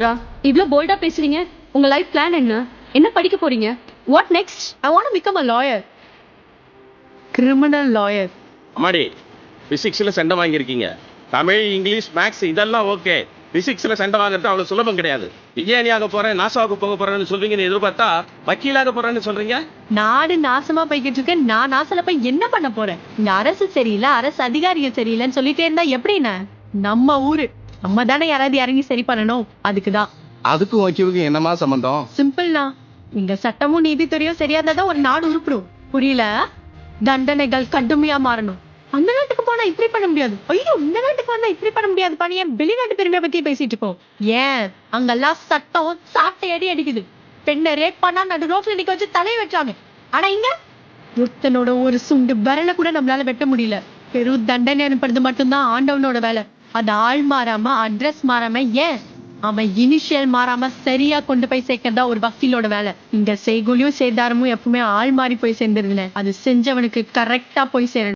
ரா, இவ்ளோ போல்டா பேசுறீங்க. உங்க லைஃப் பிளான் என்ன? என்ன படிக்க போறீங்க? What next? I want to become a lawyer. Criminal lawyer. அம்மாடி பிசிக்ஸ்ல சென்டம் வாங்கியிருக்கீங்க. தமிழ், இங்கிலீஷ், மேக்ஸ் இதெல்லாம் ஓகே. பிசிக்ஸ்ல சென்டம் வாங்குறது அவ்வளவு சுலபம் கிடையாது. விஞ்ஞானியாக போறேன், நாசாவுக்கு போக போறேன்னு சொல்றீங்கன்னு எதிர்பார்த்தா வக்கீலாக போறேன்னு சொல்றீங்க. நாடு நாசமா போய்கிட்டு இருக்கு. நான் நாசல போய் என்ன பண்ண போறேன்? இந்த அரசு சரியில்லை, அரசு அதிகாரிகள் சரியில்லைன்னு சொல்லிட்டே இருந்தா எப்படின்னு? நம்ம ஊரு நம்ம தானே யாராவது இறங்கி சரி பண்ணணும். அதுக்குதான். அதுக்கும் வக்கீலுக்கு என்னமா சம்பந்தம்? சிம்பிள்னா, இங்க சட்டமும் நீதித்துறையும் சரியா இருந்தா தான் ஒரு நாடு உருப்பிடும். புரியல? தண்டனைகள் கடுமையா மாறணும். அந்த நாட்டுக்கு போனா இப்படி பண்ண முடியாது, ஐயோ இந்த நாட்டுக்கு வந்தா இப்படி பண்ண முடியாது பண்ணி வெளிநாட்டு பெருமையை பத்தி பேசிட்டு இருக்கோம். ஏன் அங்கெல்லாம் சட்டம் சாட்டை அடி அடிக்குது. பெண்ணை ரேப் பண்ணா நடு ரோட்ல நிக்க வச்சு தலையை வெட்டாங்க. ஆனா இங்க ஒருத்தனோட ஒரு சுண்டு விரல கூட நம்மளால வெட்ட முடியல. பெரும் தண்டனை அனுப்புறது மட்டும்தான் ஆண்டவனோட வேலை. அது ஆள் மாறாம அட்ரஸ் மாறாம, ஏன் அவன் இனிஷியல் மாறாம சரியா கொண்டு போய் சேர்க்கறதா ஒரு வக்கீலோட வேலை. இந்த செய்கூலியும் சேதாரமும் எப்பவுமே ஆள் மாறி போய் சேர்ந்துருந்தேன். அது செஞ்சவனுக்கு கரெக்டா போய் சேரணும்.